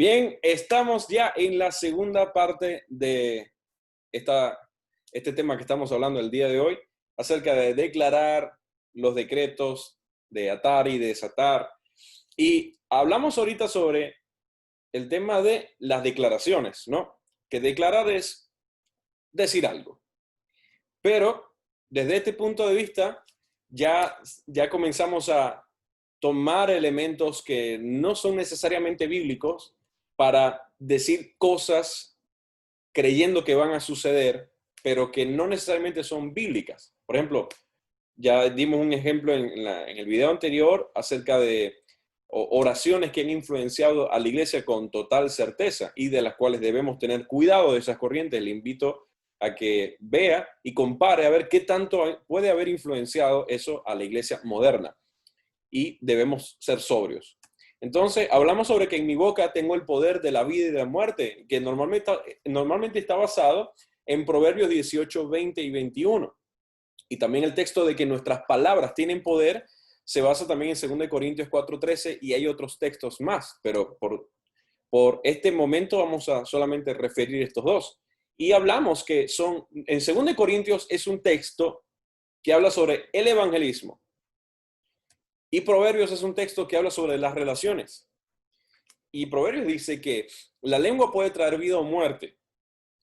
Bien, estamos ya en la segunda parte de este tema que estamos hablando el día de hoy, acerca de declarar los decretos, de atar y desatar. Y hablamos ahorita sobre el tema de las declaraciones, ¿no? Que declarar es decir algo. Pero desde este punto de vista, ya comenzamos a tomar elementos que no son necesariamente bíblicos para decir cosas creyendo que van a suceder, pero que no necesariamente son bíblicas. Por ejemplo, ya dimos un ejemplo en el video anterior acerca de oraciones que han influenciado a la iglesia con total certeza y de las cuales debemos tener cuidado de esas corrientes. Le invito a que vea y compare a ver qué tanto puede haber influenciado eso a la iglesia moderna. Y debemos ser sobrios. Entonces, hablamos sobre que en mi boca tengo el poder de la vida y de la muerte, que normalmente está basado en Proverbios 18, 20 y 21. Y también el texto de que nuestras palabras tienen poder se basa también en 2 Corintios 4:13 y hay otros textos más, pero por este momento vamos a solamente referir estos dos. Y hablamos que en 2 Corintios es un texto que habla sobre el evangelismo. Y Proverbios es un texto que habla sobre las relaciones. Y Proverbios dice que la lengua puede traer vida o muerte.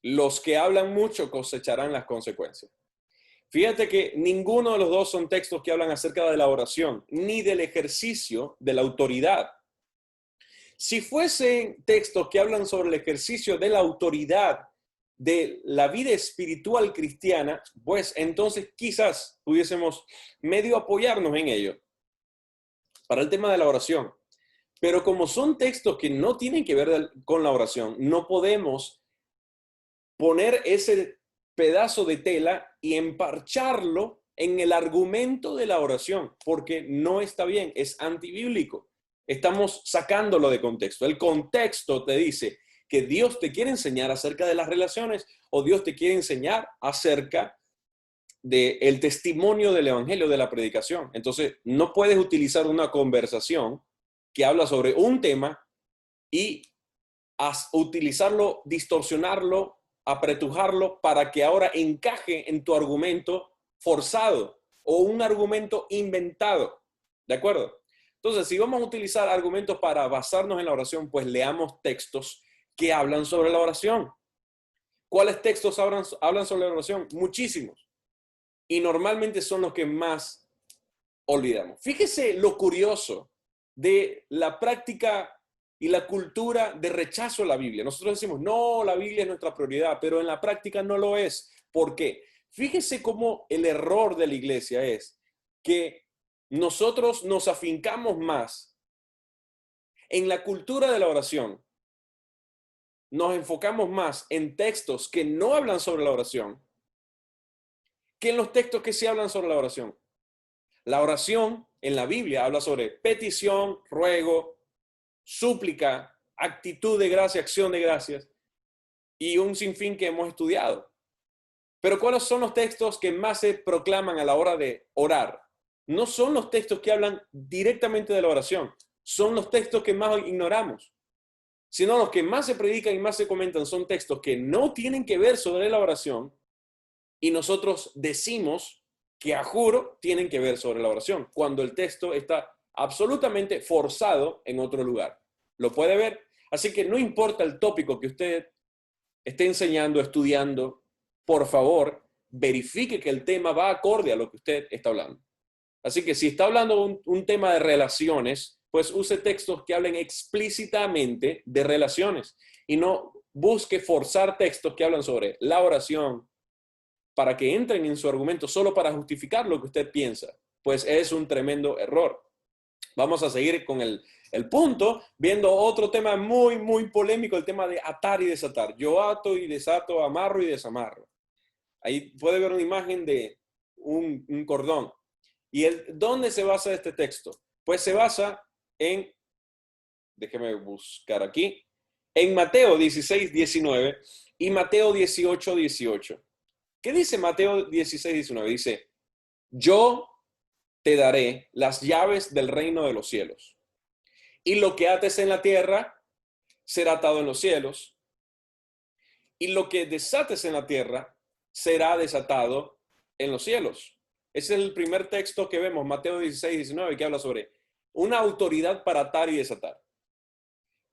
Los que hablan mucho cosecharán las consecuencias. Fíjate que ninguno de los dos son textos que hablan acerca de la oración, ni del ejercicio de la autoridad. Si fuesen textos que hablan sobre el ejercicio de la autoridad de la vida espiritual cristiana, pues entonces quizás pudiésemos medio apoyarnos en ello para el tema de la oración. Pero como son textos que no tienen que ver con la oración, no podemos poner ese pedazo de tela y emparcharlo en el argumento de la oración, porque no está bien, es antibíblico. Estamos sacándolo de contexto. El contexto te dice que Dios te quiere enseñar acerca de las relaciones o Dios te quiere enseñar acerca del testimonio del evangelio, de la predicación. Entonces, no puedes utilizar una conversación que habla sobre un tema y utilizarlo, distorsionarlo, apretujarlo para que ahora encaje en tu argumento forzado o un argumento inventado. ¿De acuerdo? Entonces, si vamos a utilizar argumentos para basarnos en la oración, pues leamos textos que hablan sobre la oración. ¿Cuáles textos hablan sobre la oración? Muchísimos. Y normalmente son los que más olvidamos. Fíjese lo curioso de la práctica y la cultura de rechazo a la Biblia. Nosotros decimos, no, la Biblia es nuestra prioridad, pero en la práctica no lo es. ¿Por qué? Fíjese cómo el error de la iglesia es que nosotros nos afincamos más en la cultura de la oración. Nos enfocamos más en textos que no hablan sobre la oración que en los textos que sí hablan sobre la oración. La oración en la Biblia habla sobre petición, ruego, súplica, actitud de gracia, acción de gracias y un sinfín que hemos estudiado. Pero ¿cuáles son los textos que más se proclaman a la hora de orar? No son los textos que hablan directamente de la oración, son los textos que más ignoramos, sino los que más se predican y más se comentan son textos que no tienen que ver sobre la oración y nosotros decimos que a juro tienen que ver sobre la oración, cuando el texto está absolutamente forzado en otro lugar. ¿Lo puede ver? Así que no importa el tópico que usted esté enseñando, estudiando, por favor, verifique que el tema va acorde a lo que usted está hablando. Así que si está hablando un tema de relaciones, pues use textos que hablen explícitamente de relaciones y no busque forzar textos que hablan sobre la oración, para que entren en su argumento solo para justificar lo que usted piensa, pues es un tremendo error. Vamos a seguir con el punto, viendo otro tema muy, muy polémico, el tema de atar y desatar. Yo ato y desato, amarro y desamarro. Ahí puede ver una imagen de un cordón. ¿Y dónde se basa este texto? Pues se basa en, déjeme buscar aquí, en Mateo 16, 19 y Mateo 18, 18. ¿Qué dice Mateo 16, 19? Dice, yo te daré las llaves del reino de los cielos. Y lo que ates en la tierra será atado en los cielos, y lo que desates en la tierra será desatado en los cielos. Ese es el primer texto que vemos, Mateo 16, 19, que habla sobre una autoridad para atar y desatar.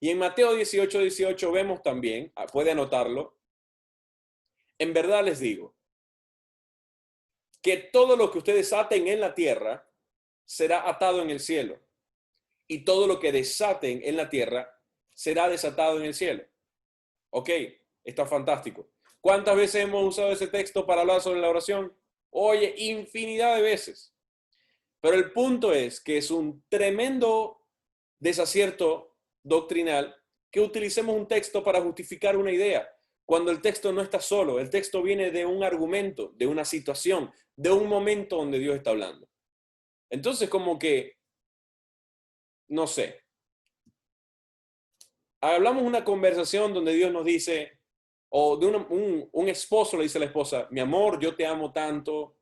Y en Mateo 18, 18 vemos también, puede anotarlo, en verdad les digo, que todo lo que ustedes aten en la tierra será atado en el cielo, y todo lo que desaten en la tierra será desatado en el cielo. Ok, está fantástico. ¿Cuántas veces hemos usado ese texto para hablar sobre la oración? Oye, infinidad de veces. Pero el punto es que es un tremendo desacierto doctrinal que utilicemos un texto para justificar una idea, cuando el texto no está solo, el texto viene de un argumento, de una situación, de un momento donde Dios está hablando. Entonces, como que, no sé, hablamos una conversación donde Dios nos dice, o de un esposo le dice a la esposa, mi amor, yo te amo tanto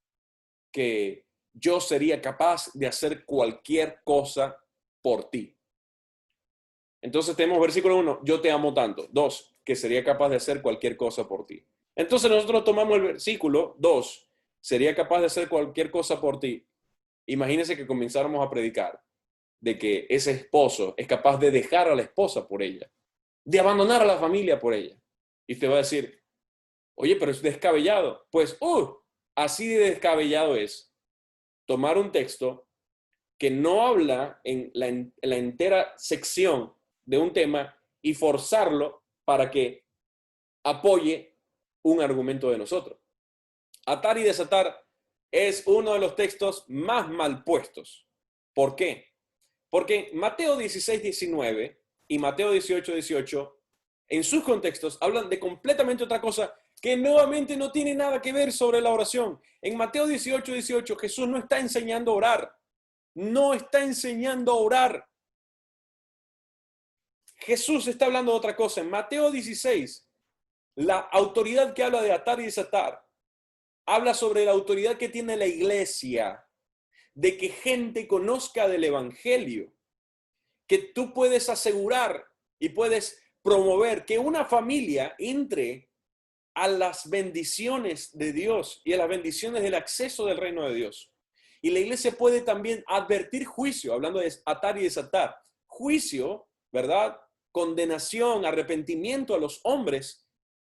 que yo sería capaz de hacer cualquier cosa por ti. Entonces tenemos versículo 1, yo te amo tanto. 2, que sería capaz de hacer cualquier cosa por ti. Entonces nosotros tomamos el versículo 2, sería capaz de hacer cualquier cosa por ti. Imagínense que comenzáramos a predicar de que ese esposo es capaz de dejar a la esposa por ella, de abandonar a la familia por ella. Y usted va a decir, oye, pero es descabellado. Pues, así de descabellado es tomar un texto que no habla en la entera sección de un tema y forzarlo para que apoye un argumento de nosotros. Atar y desatar es uno de los textos más mal puestos. ¿Por qué? Porque Mateo 16, 19 y Mateo 18, 18, en sus contextos, hablan de completamente otra cosa que nuevamente no tiene nada que ver sobre la oración. En Mateo 18, 18, Jesús no está enseñando a orar. No está enseñando a orar. Jesús está hablando de otra cosa. En Mateo 16, la autoridad que habla de atar y desatar, habla sobre la autoridad que tiene la iglesia, de que gente conozca del evangelio, que tú puedes asegurar y puedes promover que una familia entre a las bendiciones de Dios y a las bendiciones del acceso del reino de Dios. Y la iglesia puede también advertir juicio, hablando de atar y desatar. Juicio, ¿verdad? Condenación, arrepentimiento a los hombres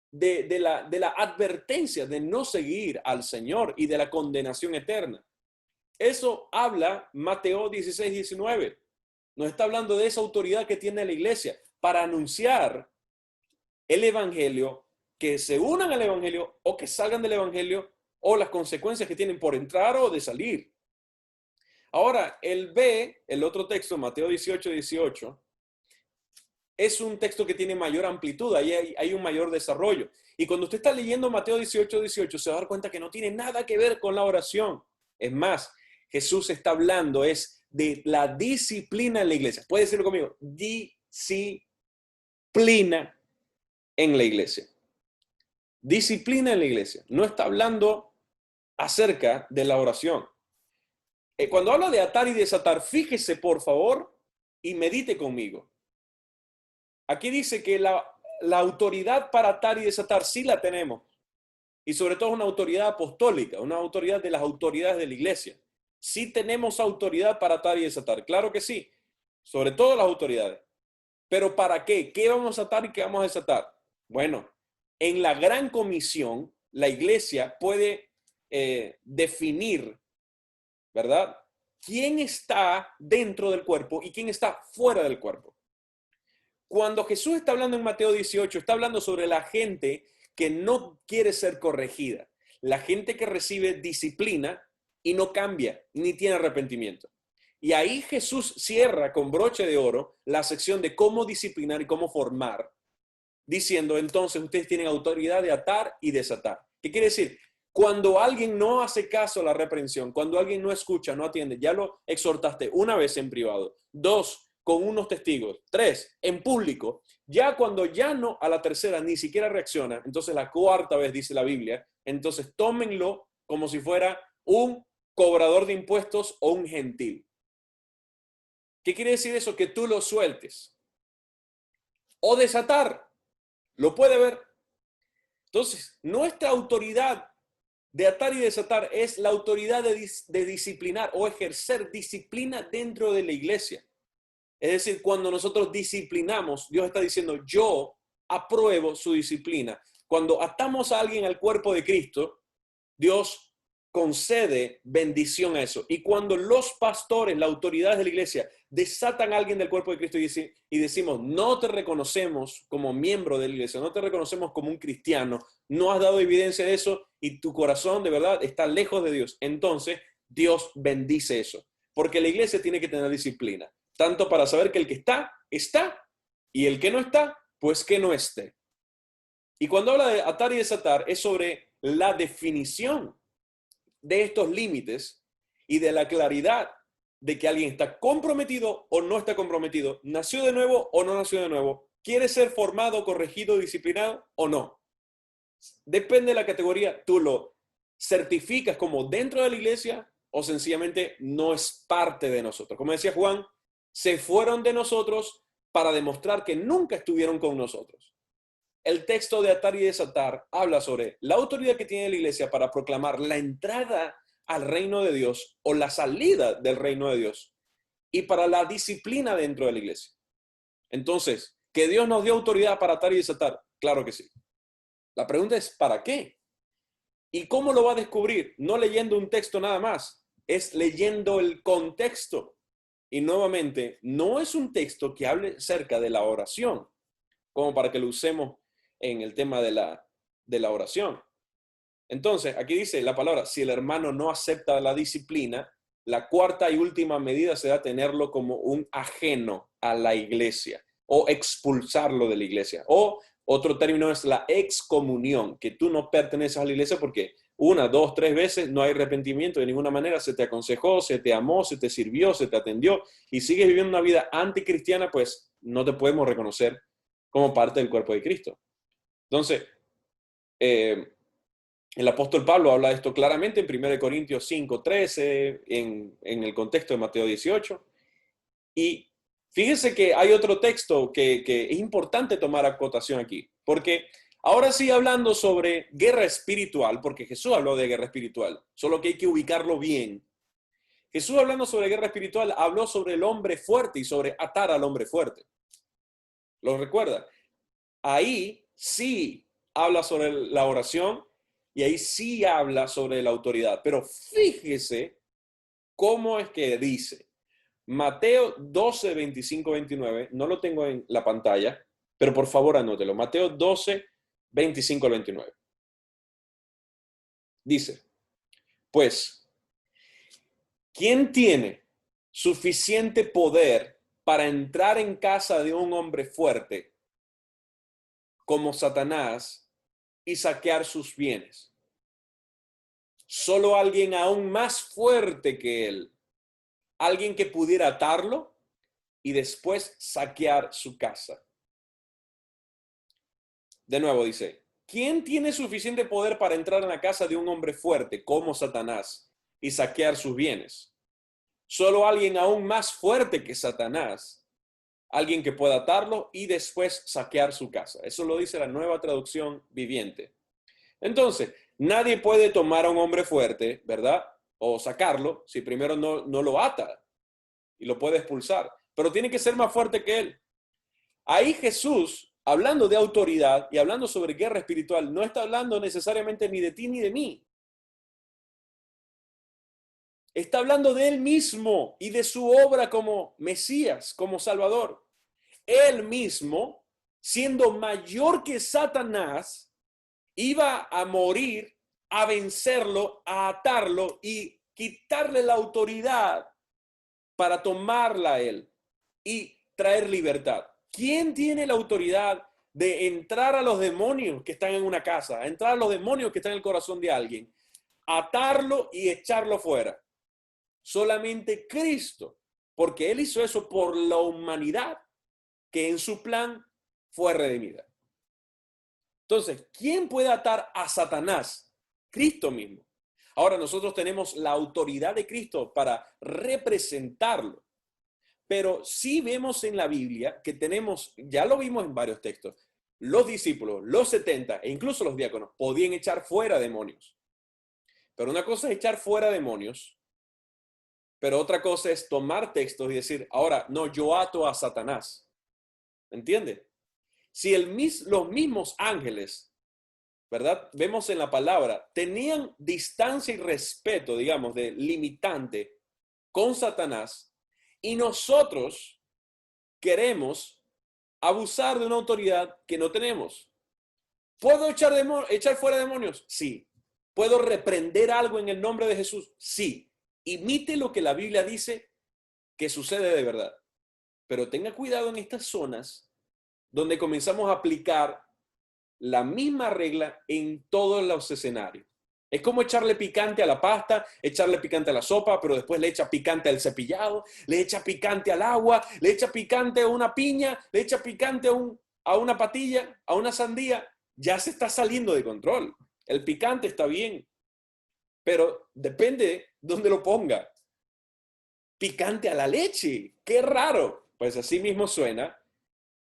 de la advertencia de no seguir al Señor y de la condenación eterna. Eso habla Mateo 16, 19. Nos está hablando de esa autoridad que tiene la iglesia para anunciar el evangelio, que se unan al evangelio o que salgan del evangelio o las consecuencias que tienen por entrar o de salir. Ahora, el B, el otro texto, Mateo 18, 18, es un texto que tiene mayor amplitud, ahí hay un mayor desarrollo. Y cuando usted está leyendo Mateo 18, 18, se va a dar cuenta que no tiene nada que ver con la oración. Es más, Jesús está hablando es de la disciplina en la iglesia. Puede decirlo conmigo, disciplina en la iglesia. Disciplina en la iglesia. No está hablando acerca de la oración. Cuando habla de atar y desatar, fíjese por favor y medite conmigo. Aquí dice que la autoridad para atar y desatar sí la tenemos. Y sobre todo una autoridad apostólica, una autoridad de las autoridades de la iglesia. Sí tenemos autoridad para atar y desatar. Claro que sí. Sobre todo las autoridades. ¿Pero para qué? ¿Qué vamos a atar y qué vamos a desatar? Bueno, en la gran comisión, la iglesia puede definir, ¿verdad? ¿Quién está dentro del cuerpo y quién está fuera del cuerpo? Cuando Jesús está hablando en Mateo 18, está hablando sobre la gente que no quiere ser corregida, la gente que recibe disciplina y no cambia, ni tiene arrepentimiento. Y ahí Jesús cierra con broche de oro la sección de cómo disciplinar y cómo formar, diciendo, entonces ustedes tienen autoridad de atar y desatar. ¿Qué quiere decir? Cuando alguien no hace caso a la reprensión, cuando alguien no escucha, no atiende, ya lo exhortaste una vez en privado, 2, con unos testigos, 3, en público, ya cuando ya no, a la tercera ni siquiera reacciona, entonces la cuarta vez dice la Biblia, entonces tómenlo como si fuera un cobrador de impuestos o un gentil. ¿Qué quiere decir eso? Que tú lo sueltes. o desatar. Lo puede ver. Entonces, nuestra autoridad de atar y desatar es la autoridad de disciplinar o ejercer disciplina dentro de la iglesia. Es decir, cuando nosotros disciplinamos, Dios está diciendo, yo apruebo su disciplina. Cuando atamos a alguien al cuerpo de Cristo, Dios concede bendición a eso. Y cuando los pastores, las autoridades de la iglesia, desatan a alguien del cuerpo de Cristo y decimos, no te reconocemos como miembro de la iglesia, no te reconocemos como un cristiano, no has dado evidencia de eso y tu corazón de verdad está lejos de Dios, entonces Dios bendice eso. Porque la iglesia tiene que tener disciplina, tanto para saber que el que está, está, y el que no está, pues que no esté. Y cuando habla de atar y desatar, es sobre la definición de estos límites y de la claridad de que alguien está comprometido o no está comprometido, nació de nuevo o no nació de nuevo, quiere ser formado, corregido, disciplinado o no. Depende de la categoría, tú lo certificas como dentro de la iglesia o sencillamente no es parte de nosotros. Como decía Juan, se fueron de nosotros para demostrar que nunca estuvieron con nosotros. El texto de atar y desatar habla sobre la autoridad que tiene la iglesia para proclamar la entrada al reino de Dios o la salida del reino de Dios y para la disciplina dentro de la iglesia. Entonces, ¿que Dios nos dio autoridad para atar y desatar? Claro que sí. La pregunta es, ¿para qué? ¿Y cómo lo va a descubrir? No leyendo un texto nada más, es leyendo el contexto. Y nuevamente, no es un texto que hable cerca de la oración, como para que lo usemos en el tema de la oración. Entonces, aquí dice la palabra, si el hermano no acepta la disciplina, la cuarta y última medida será tenerlo como un ajeno a la iglesia o expulsarlo de la iglesia. O otro término es la excomunión, que tú no perteneces a la iglesia porque una, dos, tres veces no hay arrepentimiento de ninguna manera, se te aconsejó, se te amó, se te sirvió, se te atendió y sigues viviendo una vida anticristiana, pues no te podemos reconocer como parte del cuerpo de Cristo. Entonces, el apóstol Pablo habla de esto claramente en 1 Corintios 5:13, en el contexto de Mateo 18. Y fíjense que hay otro texto que es importante tomar acotación aquí, porque ahora sí hablando sobre guerra espiritual, porque Jesús habló de guerra espiritual, solo que hay que ubicarlo bien. Jesús hablando sobre guerra espiritual habló sobre el hombre fuerte y sobre atar al hombre fuerte. ¿Lo recuerda? Ahí sí habla sobre la oración y ahí sí habla sobre la autoridad. Pero fíjese cómo es que dice. Mateo 12, 25, 29, no lo tengo en la pantalla, pero por favor anótelo. Mateo 12, 25 al 29. Dice, pues, ¿quién tiene suficiente poder para entrar en casa de un hombre fuerte como Satanás y saquear sus bienes? Solo alguien aún más fuerte que él, alguien que pudiera atarlo y después saquear su casa. De nuevo dice, ¿quién tiene suficiente poder para entrar en la casa de un hombre fuerte como Satanás y saquear sus bienes? Solo alguien aún más fuerte que Satanás, alguien que pueda atarlo y después saquear su casa. Eso lo dice la Nueva Traducción Viviente. Entonces, nadie puede tomar a un hombre fuerte, ¿verdad? O sacarlo si primero no lo ata y lo puede expulsar. Pero tiene que ser más fuerte que él. Ahí Jesús, hablando de autoridad y hablando sobre guerra espiritual, no está hablando necesariamente ni de ti ni de mí. Está hablando de él mismo y de su obra como Mesías, como Salvador. Él mismo, siendo mayor que Satanás, iba a morir, a vencerlo, a atarlo y quitarle la autoridad para tomarla a él y traer libertad. ¿Quién tiene la autoridad de entrar a los demonios que están en una casa, a entrar a los demonios que están en el corazón de alguien, atarlo y echarlo fuera? Solamente Cristo, porque Él hizo eso por la humanidad que en su plan fue redimida. Entonces, ¿quién puede atar a Satanás? Cristo mismo. Ahora nosotros tenemos la autoridad de Cristo para representarlo, Pero sí vemos en la Biblia que tenemos, ya lo vimos en varios textos, los discípulos, los 70 e incluso los diáconos podían echar fuera demonios. Pero una cosa es echar fuera demonios, pero otra cosa es tomar textos y decir, ahora, no, yo ato a Satanás. ¿Entiende? Si los mismos ángeles, ¿verdad? Vemos en la palabra, tenían distancia y respeto, digamos, de limitante con Satanás, y nosotros queremos abusar de una autoridad que no tenemos. ¿Puedo echar fuera demonios? Sí. ¿Puedo reprender algo en el nombre de Jesús? Sí. Imite lo que la Biblia dice que sucede de verdad. Pero tenga cuidado en estas zonas donde comenzamos a aplicar la misma regla en todos los escenarios. Es como echarle picante a la pasta, echarle picante a la sopa, pero después le echa picante al cepillado, le echa picante al agua, le echa picante a una piña, le echa picante a una patilla, a una sandía. Ya se está saliendo de control. El picante está bien, pero depende de dónde lo ponga. Picante a la leche, qué raro. Pues así mismo suena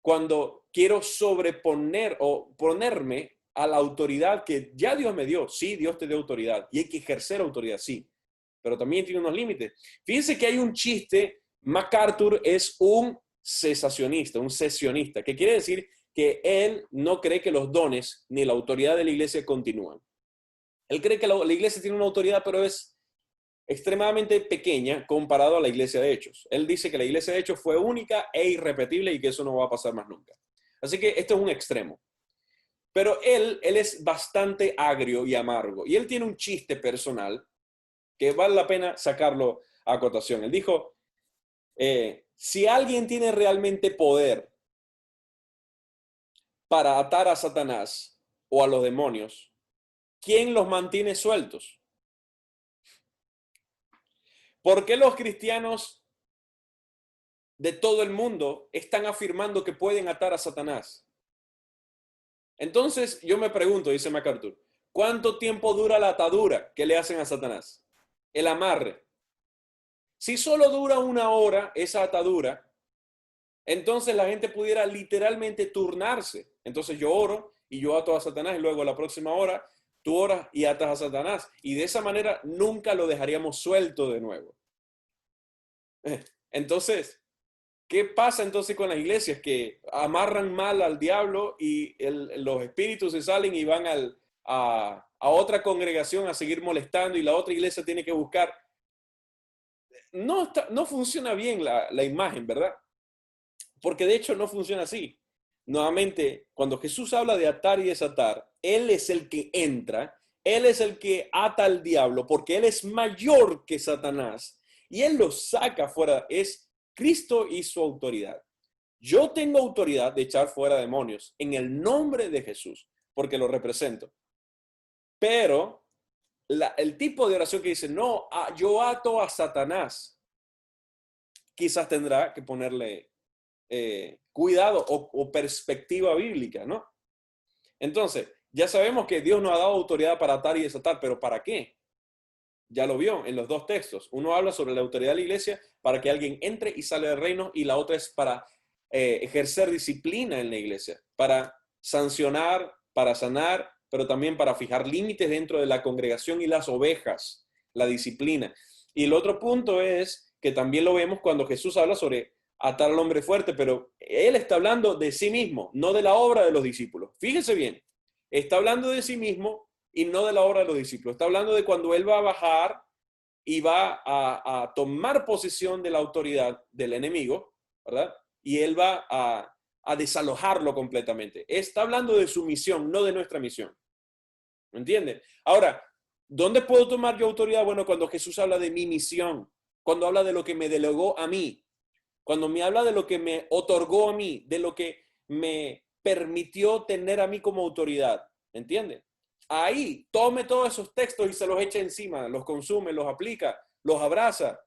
cuando quiero sobreponer o ponerme a la autoridad que ya Dios me dio. Sí, Dios te dio autoridad y hay que ejercer autoridad, sí, pero también tiene unos límites. Fíjense que hay un chiste, MacArthur es un cesacionista, un cesionista, que quiere decir que él no cree que los dones ni la autoridad de la iglesia continúan. Él cree que la iglesia tiene una autoridad, pero es extremadamente pequeña comparado a la iglesia de Hechos. Él dice que la iglesia de Hechos fue única e irrepetible y que eso no va a pasar más nunca. Así que esto es un extremo. Pero él es bastante agrio y amargo. Y él tiene un chiste personal que vale la pena sacarlo a acotación. Él dijo, si alguien tiene realmente poder para atar a Satanás o a los demonios, ¿quién los mantiene sueltos? ¿Por qué los cristianos de todo el mundo están afirmando que pueden atar a Satanás? Entonces yo me pregunto, dice MacArthur, ¿cuánto tiempo dura la atadura que le hacen a Satanás? El amarre. Si solo dura 1 hora esa atadura, entonces la gente pudiera literalmente turnarse. Entonces yo oro y yo ato a Satanás y luego a la próxima hora tú oras y atas a Satanás. Y de esa manera nunca lo dejaríamos suelto de nuevo. Entonces, ¿qué pasa entonces con las iglesias? Que amarran mal al diablo y los espíritus se salen y van a otra congregación a seguir molestando y la otra iglesia tiene que buscar. No funciona bien la imagen, ¿verdad? Porque de hecho no funciona así. Nuevamente, cuando Jesús habla de atar y desatar, Él es el que entra, Él es el que ata al diablo, porque Él es mayor que Satanás y Él lo saca fuera. Es Cristo y su autoridad. Yo tengo autoridad de echar fuera demonios en el nombre de Jesús, porque lo represento. Pero el tipo de oración que dice, no, yo ato a Satanás, quizás tendrá que ponerle cuidado o perspectiva bíblica, ¿no? Entonces, ya sabemos que Dios nos ha dado autoridad para atar y desatar, pero ¿para qué? Ya lo vio en los dos textos. Uno habla sobre la autoridad de la iglesia para que alguien entre y sale del reino y la otra es para ejercer disciplina en la iglesia, para sancionar, para sanar, pero también para fijar límites dentro de la congregación y las ovejas, la disciplina. Y el otro punto es que también lo vemos cuando Jesús habla sobre atar al hombre fuerte, pero él está hablando de sí mismo, no de la obra de los discípulos. Fíjese bien, está hablando de sí mismo y no de la obra de los discípulos. Está hablando de cuando él va a bajar y va a tomar posesión de la autoridad del enemigo, ¿verdad? Y él va a desalojarlo completamente. Está hablando de su misión, no de nuestra misión. ¿Me entiende? Ahora, ¿dónde puedo tomar yo autoridad? Bueno, cuando Jesús habla de mi misión, cuando habla de lo que me delegó a mí, cuando me habla de lo que me otorgó a mí, de lo que me permitió tener a mí como autoridad. ¿Entiende? Ahí tome todos esos textos y se los echa encima, los consume, los aplica, los abraza,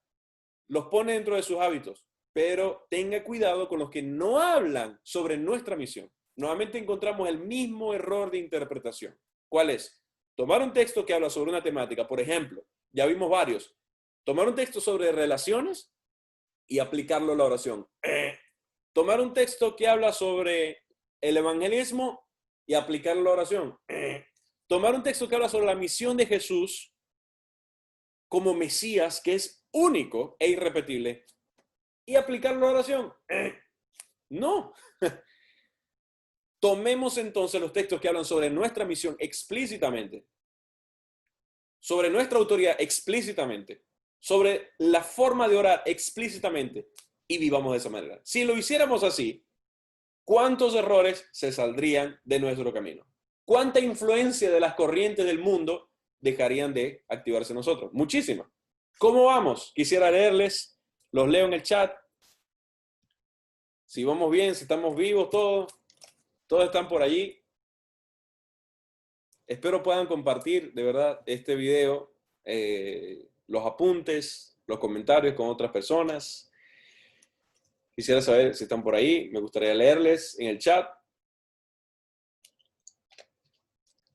los pone dentro de sus hábitos. Pero tenga cuidado con los que no hablan sobre nuestra misión. Nuevamente encontramos el mismo error de interpretación. ¿Cuál es? Tomar un texto que habla sobre una temática, por ejemplo, ya vimos varios. Tomar un texto sobre relaciones y aplicarlo a la oración. Tomar un texto que habla sobre el evangelismo y aplicarlo a la oración. Tomar un texto que habla sobre la misión de Jesús como Mesías, que es único e irrepetible, y aplicarlo a la oración. No. Tomemos entonces los textos que hablan sobre nuestra misión explícitamente, sobre nuestra autoridad explícitamente, sobre la forma de orar explícitamente y vivamos de esa manera. Si lo hiciéramos así, ¿cuántos errores se saldrían de nuestro camino? ¿Cuánta influencia de las corrientes del mundo dejarían de activarse en nosotros? Muchísima. ¿Cómo vamos? Quisiera leerles, los leo en el chat. Si vamos bien, si estamos vivos, todos están por allí. Espero puedan compartir de verdad este video, los apuntes, los comentarios con otras personas. Quisiera saber si están por ahí. Me gustaría leerles en el chat.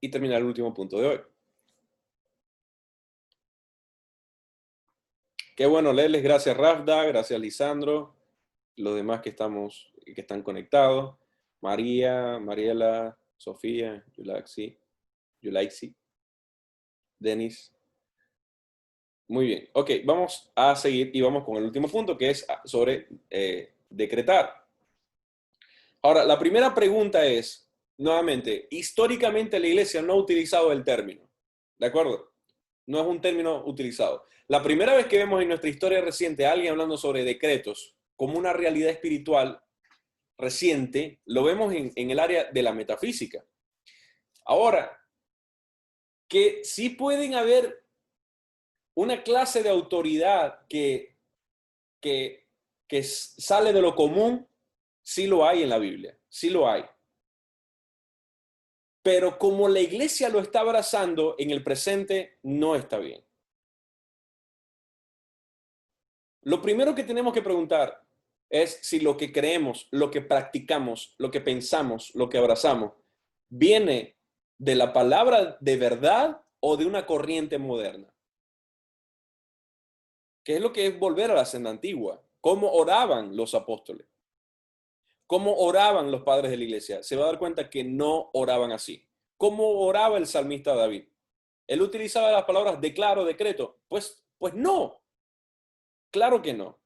Y terminar el último punto de hoy. Qué bueno leerles. Gracias, Rafda. Gracias, Lisandro. Los demás que están conectados. María, Mariela, Sofía, Yulaixi, Denis. Muy bien. Ok, vamos a seguir y vamos con el último punto, que es sobre decretar. Ahora, la primera pregunta es, nuevamente, históricamente la iglesia no ha utilizado el término. ¿De acuerdo? No es un término utilizado. La primera vez que vemos en nuestra historia reciente a alguien hablando sobre decretos como una realidad espiritual reciente, lo vemos en el área de la metafísica. Ahora, que sí pueden haber una clase de autoridad que sale de lo común, sí lo hay en la Biblia, sí lo hay. Pero como la iglesia lo está abrazando en el presente, no está bien. Lo primero que tenemos que preguntar es si lo que creemos, lo que practicamos, lo que pensamos, lo que abrazamos, viene de la palabra de verdad o de una corriente moderna. ¿Qué es lo que es volver a la senda antigua? ¿Cómo oraban los apóstoles? ¿Cómo oraban los padres de la iglesia? Se va a dar cuenta que no oraban así. ¿Cómo oraba el salmista David? ¿Él utilizaba las palabras declaro, decreto? Pues no. Claro que no.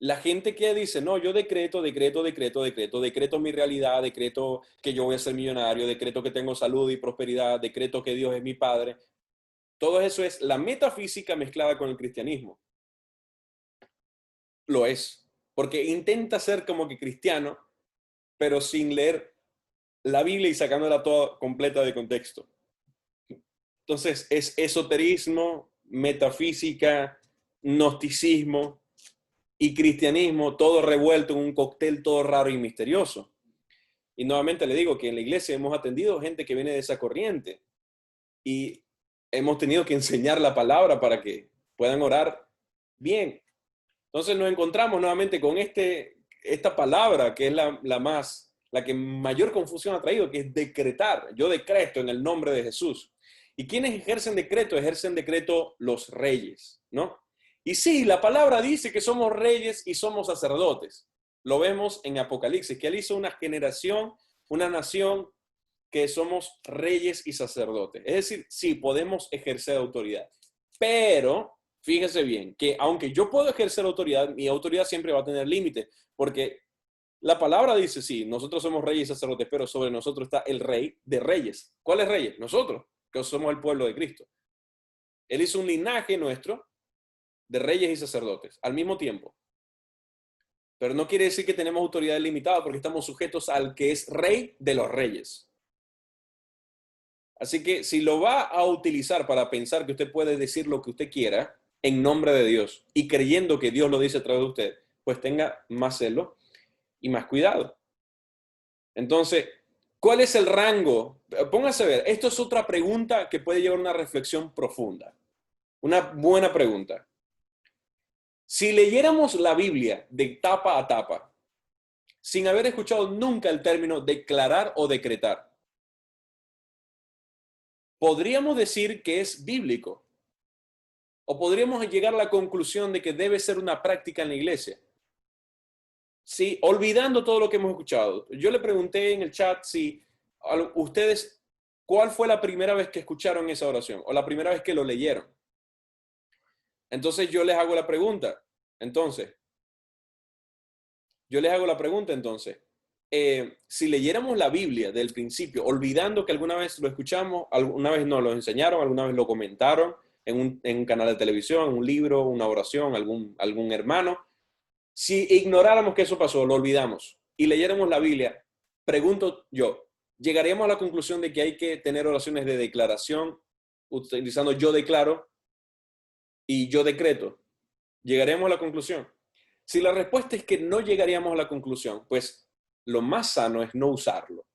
La gente que dice, no, yo decreto mi realidad, decreto que yo voy a ser millonario, decreto que tengo salud y prosperidad, decreto que Dios es mi padre. Todo eso es la metafísica mezclada con el cristianismo. Lo es. Porque intenta ser como que cristiano, pero sin leer la Biblia y sacándola toda completa de contexto. Entonces es esoterismo, metafísica, gnosticismo y cristianismo, todo revuelto en un cóctel todo raro y misterioso. Y nuevamente le digo que en la iglesia hemos atendido gente que viene de esa corriente y hemos tenido que enseñar la palabra para que puedan orar bien. Entonces nos encontramos nuevamente con esta palabra que es la que mayor confusión ha traído, que es decretar. Yo decreto en el nombre de Jesús. ¿Y quiénes ejercen decreto? Ejercen decreto los reyes, ¿no? Y sí, la palabra dice que somos reyes y somos sacerdotes. Lo vemos en Apocalipsis, que él hizo una generación, una nación que somos reyes y sacerdotes. Es decir, sí, podemos ejercer autoridad. Pero, fíjese bien, que aunque yo puedo ejercer autoridad, mi autoridad siempre va a tener límites, porque la palabra dice, sí, nosotros somos reyes y sacerdotes, pero sobre nosotros está el rey de reyes. ¿Cuáles reyes? Nosotros, que somos el pueblo de Cristo. Él hizo un linaje nuestro de reyes y sacerdotes al mismo tiempo. Pero no quiere decir que tenemos autoridad limitada porque estamos sujetos al que es rey de los reyes. Así que si lo va a utilizar para pensar que usted puede decir lo que usted quiera en nombre de Dios y creyendo que Dios lo dice a través de usted, pues tenga más celo y más cuidado. Entonces, ¿cuál es el rango? Póngase a ver, esto es otra pregunta que puede llevar a una reflexión profunda. Una buena pregunta. Si leyéramos la Biblia de tapa a tapa, sin haber escuchado nunca el término declarar o decretar, ¿podríamos decir que es bíblico? O podríamos llegar a la conclusión de que debe ser una práctica en la iglesia. Sí, olvidando todo lo que hemos escuchado. Yo le pregunté en el chat si ustedes, ¿cuál fue la primera vez que escucharon esa oración? O la primera vez que lo leyeron. Entonces yo les hago la pregunta. Entonces, si leyéramos la Biblia del principio, olvidando que alguna vez lo escuchamos, alguna vez nos lo enseñaron, alguna vez lo comentaron en un canal de televisión, en un libro, una oración, algún hermano, si ignoráramos que eso pasó, lo olvidamos y leyéramos la Biblia, pregunto yo, ¿llegaríamos a la conclusión de que hay que tener oraciones de declaración utilizando yo declaro y yo decreto? ¿Llegaríamos a la conclusión? Si la respuesta es que no llegaríamos a la conclusión, pues lo más sano es no usarlo.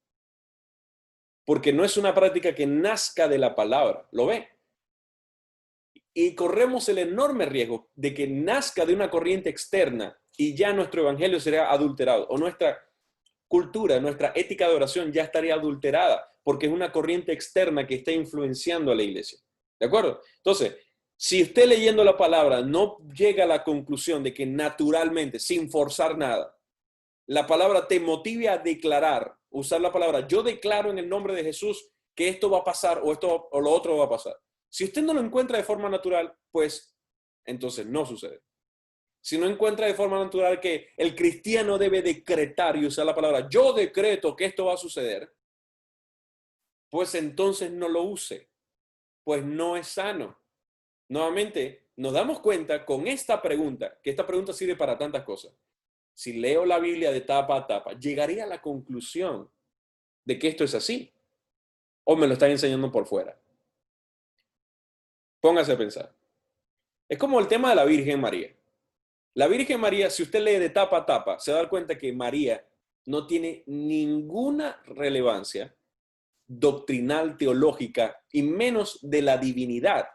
Porque no es una práctica que nazca de la palabra, ¿lo ve? Y corremos el enorme riesgo de que nazca de una corriente externa y ya nuestro evangelio será adulterado, o nuestra cultura, nuestra ética de oración ya estaría adulterada, porque es una corriente externa que está influenciando a la iglesia. ¿De acuerdo? Entonces, si usted leyendo la palabra no llega a la conclusión de que naturalmente, sin forzar nada, la palabra te motive a declarar, usar la palabra, yo declaro en el nombre de Jesús que esto va a pasar o esto o lo otro va a pasar. Si usted no lo encuentra de forma natural, pues entonces no sucede. Si no encuentra de forma natural que el cristiano debe decretar y usar la palabra, yo decreto que esto va a suceder, pues entonces no lo use, pues no es sano. Nuevamente, nos damos cuenta con esta pregunta, que esta pregunta sirve para tantas cosas. Si leo la Biblia de tapa a tapa, llegaría a la conclusión de que esto es así, o me lo están enseñando por fuera. Póngase a pensar. Es como el tema de la Virgen María. La Virgen María, si usted lee de tapa a tapa, se da cuenta que María no tiene ninguna relevancia doctrinal, teológica, y menos de la divinidad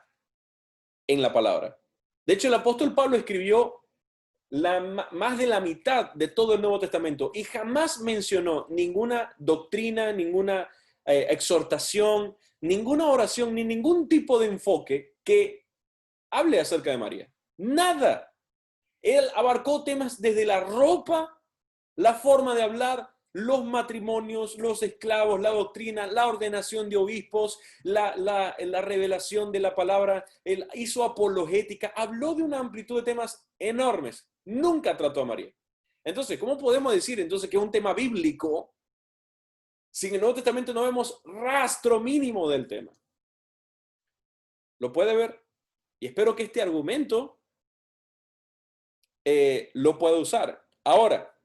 en la palabra. De hecho, el apóstol Pablo escribió más de la mitad de todo el Nuevo Testamento y jamás mencionó ninguna doctrina, ninguna exhortación, ninguna oración, ni ningún tipo de enfoque que hable acerca de María. Nada. Él abarcó temas desde la ropa, la forma de hablar, los matrimonios, los esclavos, la doctrina, la ordenación de obispos, la revelación de la palabra. Él hizo apologética, habló de una amplitud de temas enormes. Nunca trató a María. Entonces, ¿cómo podemos decir entonces que es un tema bíblico si en el Nuevo Testamento no vemos rastro mínimo del tema? ¿Lo puede ver? Y espero que este argumento lo pueda usar. Ahora,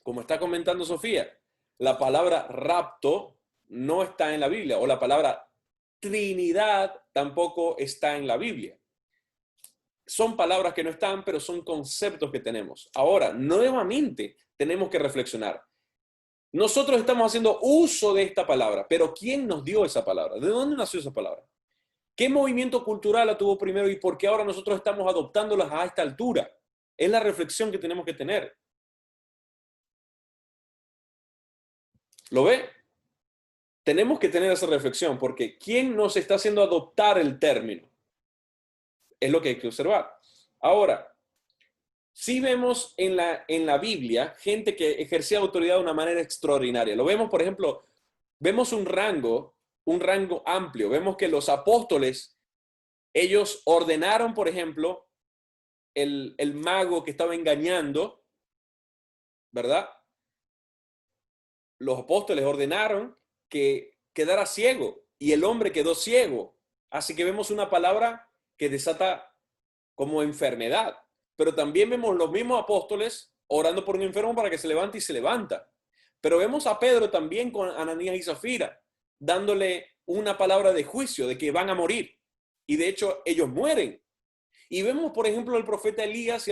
como está comentando Sofía, la palabra rapto no está en la Biblia, o la palabra Trinidad tampoco está en la Biblia. Son palabras que no están, pero son conceptos que tenemos. Ahora, nuevamente, tenemos que reflexionar. Nosotros estamos haciendo uso de esta palabra, pero ¿quién nos dio esa palabra? ¿De dónde nació esa palabra? ¿Qué movimiento cultural la tuvo primero y por qué ahora nosotros estamos adoptándolas a esta altura? Es la reflexión que tenemos que tener. ¿Lo ve? Tenemos que tener esa reflexión porque ¿quién nos está haciendo adoptar el término? Es lo que hay que observar. Ahora, sí vemos en la Biblia gente que ejercía autoridad de una manera extraordinaria. Lo vemos, por ejemplo, vemos un rango amplio. Vemos que los apóstoles, ellos ordenaron, por ejemplo, el mago que estaba engañando, ¿verdad? Los apóstoles ordenaron que quedara ciego y el hombre quedó ciego. Así que vemos una palabra que desata como enfermedad. Pero también vemos los mismos apóstoles orando por un enfermo para que se levante y se levanta. Pero vemos a Pedro también con Ananías y Zafira, dándole una palabra de juicio, de que van a morir. Y de hecho, ellos mueren. Y vemos, por ejemplo, el profeta Elías y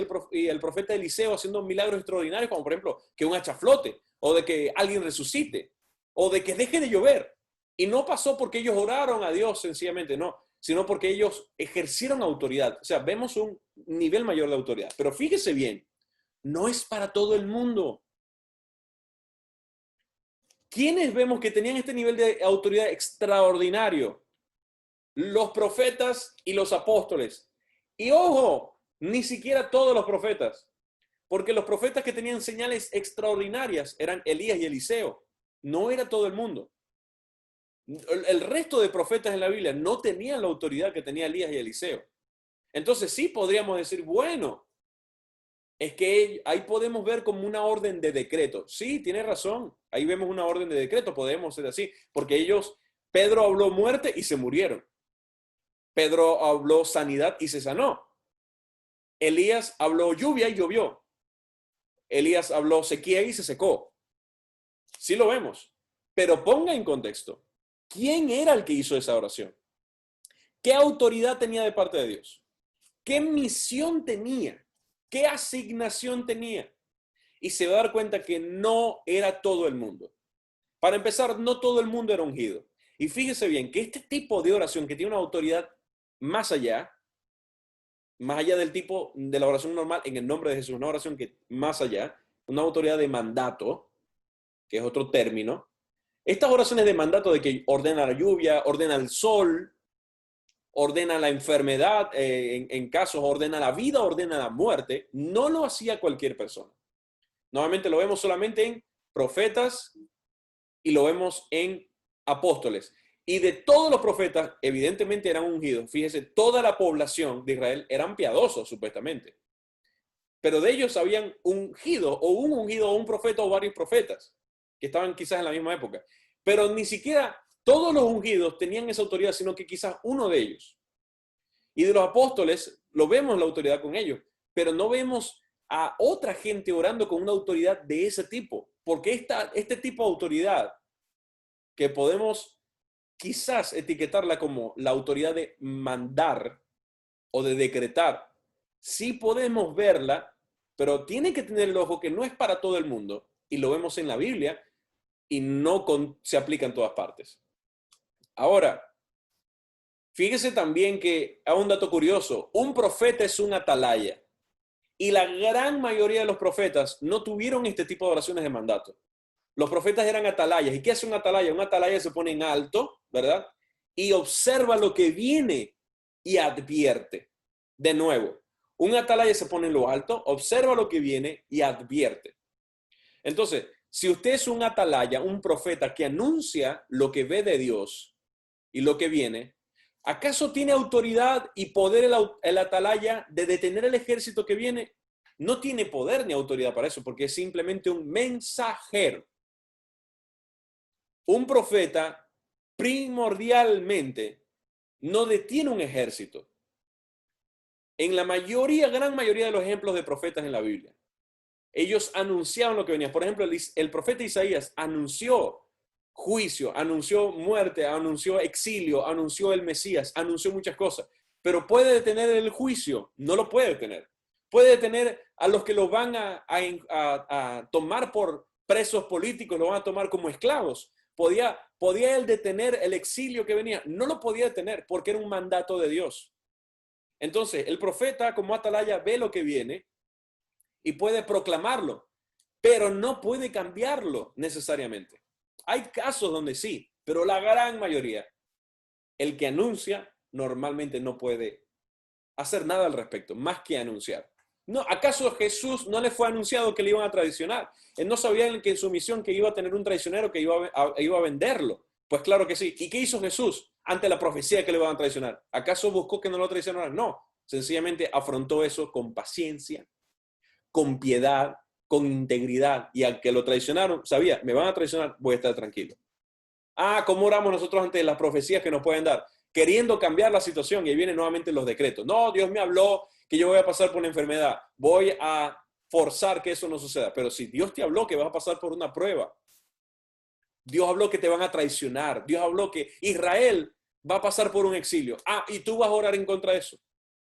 el profeta Eliseo haciendo milagros extraordinarios, como por ejemplo, que un hacha flote, o de que alguien resucite, o de que deje de llover. Y no pasó porque ellos oraron a Dios sencillamente, no, sino porque ellos ejercieron autoridad. O sea, vemos un nivel mayor de autoridad. Pero fíjese bien, no es para todo el mundo. ¿Quiénes vemos que tenían este nivel de autoridad extraordinario? Los profetas y los apóstoles. Y ojo, ni siquiera todos los profetas, porque los profetas que tenían señales extraordinarias eran Elías y Eliseo, no era todo el mundo. El resto de profetas en la Biblia no tenían la autoridad que tenía Elías y Eliseo. Entonces sí podríamos decir, bueno, es que ahí podemos ver como una orden de decreto. Sí, tiene razón, ahí vemos una orden de decreto, podemos ser así, porque Pedro habló muerte y se murieron. Pedro habló sanidad y se sanó. Elías habló lluvia y llovió. Elías habló sequía y se secó. Sí lo vemos, pero ponga en contexto, ¿quién era el que hizo esa oración? ¿Qué autoridad tenía de parte de Dios? ¿Qué misión tenía? ¿Qué asignación tenía? Y se va a dar cuenta que no era todo el mundo. Para empezar, no todo el mundo era ungido. Y fíjese bien que este tipo de oración que tiene una autoridad más allá del tipo de la oración normal en el nombre de Jesús, una oración que más allá, una autoridad de mandato, que es otro término. Estas oraciones de mandato de que ordena la lluvia, ordena el sol, ordena la enfermedad, en casos ordena la vida, ordena la muerte, no lo hacía cualquier persona. Normalmente lo vemos solamente en profetas y lo vemos en apóstoles. Y de todos los profetas, evidentemente eran ungidos. Fíjese, toda la población de Israel eran piadosos, supuestamente. Pero de ellos habían ungido, o un profeta o varios profetas, que estaban quizás en la misma época. Pero ni siquiera todos los ungidos tenían esa autoridad, sino que quizás uno de ellos. Y de los apóstoles, lo vemos la autoridad con ellos, pero no vemos a otra gente orando con una autoridad de ese tipo. Porque este tipo de autoridad, que podemos quizás etiquetarla como la autoridad de mandar o de decretar, sí podemos verla, pero tiene que tener el ojo que no es para todo el mundo, y lo vemos en la Biblia, y no se aplica en todas partes. Ahora, fíjese también que, a un dato curioso, un profeta es un atalaya, y la gran mayoría de los profetas no tuvieron este tipo de oraciones de mandato. Los profetas eran atalayas. ¿Y qué hace un atalaya? Un atalaya se pone en alto, ¿verdad? Y observa lo que viene y advierte. De nuevo, un atalaya se pone en lo alto, observa lo que viene y advierte. Entonces, si usted es un atalaya, un profeta que anuncia lo que ve de Dios y lo que viene, ¿acaso tiene autoridad y poder el atalaya de detener el ejército que viene? No tiene poder ni autoridad para eso, porque es simplemente un mensajero. Un profeta primordialmente no detiene un ejército. En la gran mayoría de los ejemplos de profetas en la Biblia, ellos anunciaban lo que venía. Por ejemplo, el profeta Isaías anunció juicio, anunció muerte, anunció exilio, anunció el Mesías, anunció muchas cosas. Pero ¿puede detener el juicio? No lo puede detener. Puede detener a los que lo van a tomar por presos políticos, lo van a tomar como esclavos. ¿Podía él detener el exilio que venía? No lo podía detener porque era un mandato de Dios. Entonces, el profeta como atalaya ve lo que viene y puede proclamarlo, pero no puede cambiarlo necesariamente. Hay casos donde sí, pero la gran mayoría, el que anuncia normalmente no puede hacer nada al respecto, más que anunciar. No, ¿acaso Jesús no le fue anunciado que le iban a traicionar? Él no sabía que en su misión que iba a tener un traicionero que iba a venderlo. Pues claro que sí. ¿Y qué hizo Jesús ante la profecía que le iban a traicionar? ¿Acaso buscó que no lo traicionaran? No. Sencillamente afrontó eso con paciencia, con piedad, con integridad. Y al que lo traicionaron, sabía, me van a traicionar, voy a estar tranquilo. ¿Cómo oramos nosotros ante las profecías que nos pueden dar? Queriendo cambiar la situación, y ahí vienen nuevamente los decretos. No, Dios me habló que yo voy a pasar por una enfermedad. Voy a forzar que eso no suceda. Pero si Dios te habló que vas a pasar por una prueba, Dios habló que te van a traicionar, Dios habló que Israel va a pasar por un exilio. Y tú vas a orar en contra de eso.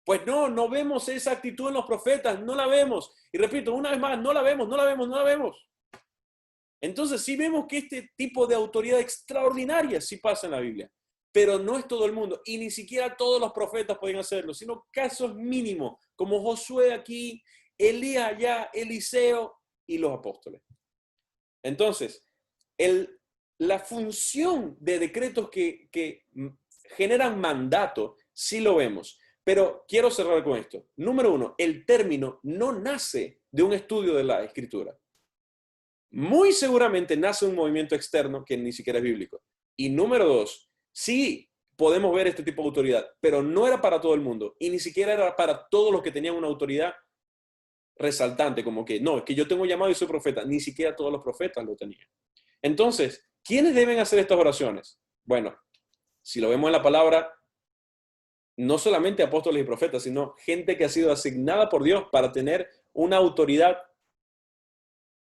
Pues no vemos esa actitud en los profetas, no la vemos. Y repito, una vez más, no la vemos, no la vemos, no la vemos. Entonces sí vemos que este tipo de autoridad extraordinaria sí pasa en la Biblia, pero no es todo el mundo, y ni siquiera todos los profetas pueden hacerlo, sino casos mínimos, como Josué aquí, Elías allá, Eliseo y los apóstoles. Entonces, la función de decretos que generan mandato, sí lo vemos, Pero quiero cerrar con esto. Número uno, el término no nace de un estudio de la Escritura. Muy seguramente nace un movimiento externo que ni siquiera es bíblico. Y número dos, sí podemos ver este tipo de autoridad, pero no era para todo el mundo y ni siquiera era para todos los que tenían una autoridad resaltante, como que no, es que yo tengo llamado y soy profeta. Ni siquiera todos los profetas lo tenían. Entonces, ¿quiénes deben hacer estas oraciones? Bueno, si lo vemos en la palabra, no solamente apóstoles y profetas, sino gente que ha sido asignada por Dios para tener una autoridad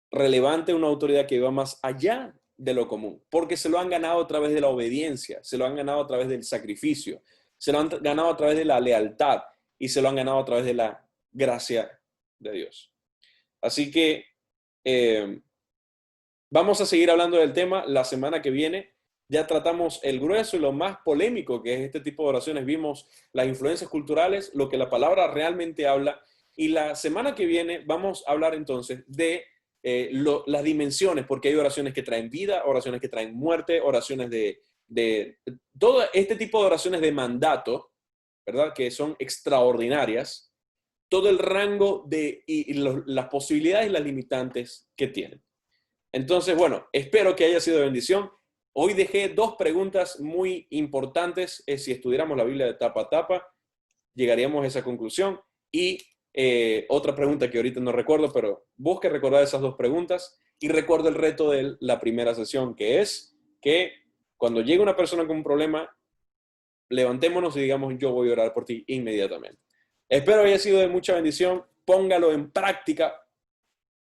relevante, una autoridad que va más allá de lo común, porque se lo han ganado a través de la obediencia, se lo han ganado a través del sacrificio, se lo han ganado a través de la lealtad y se lo han ganado a través de la gracia de Dios. Así que vamos a seguir hablando del tema la semana que viene. Ya tratamos el grueso y lo más polémico que es este tipo de oraciones. Vimos las influencias culturales, lo que la palabra realmente habla. Y la semana que viene vamos a hablar entonces de las dimensiones, porque hay oraciones que traen vida, oraciones que traen muerte, oraciones de todo este tipo de oraciones de mandato, ¿verdad? Que son extraordinarias, todo el rango y las posibilidades y las limitantes que tienen. Entonces, bueno, espero que haya sido de bendición. Hoy dejé dos preguntas muy importantes. Si estudiáramos la Biblia de tapa a tapa, llegaríamos a esa conclusión. Y otra pregunta que ahorita no recuerdo, pero busque recordar esas dos preguntas y recuerdo el reto de la primera sesión, que es que cuando llegue una persona con un problema, levantémonos y digamos, yo voy a orar por ti inmediatamente. Espero haya sido de mucha bendición. Póngalo en práctica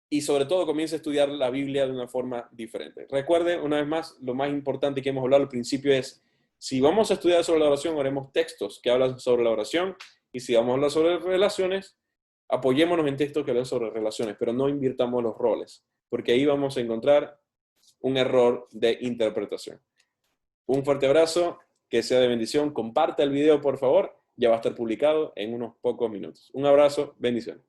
y sobre todo comience a estudiar la Biblia de una forma diferente. Recuerde, una vez más, lo más importante que hemos hablado al principio es, si vamos a estudiar sobre la oración, oremos textos que hablan sobre la oración, y si vamos a hablar sobre relaciones, apoyémonos en textos que hablan sobre relaciones, pero no invirtamos los roles, porque ahí vamos a encontrar un error de interpretación. Un fuerte abrazo, que sea de bendición. Comparte el video, por favor. Ya va a estar publicado en unos pocos minutos. Un abrazo, bendiciones.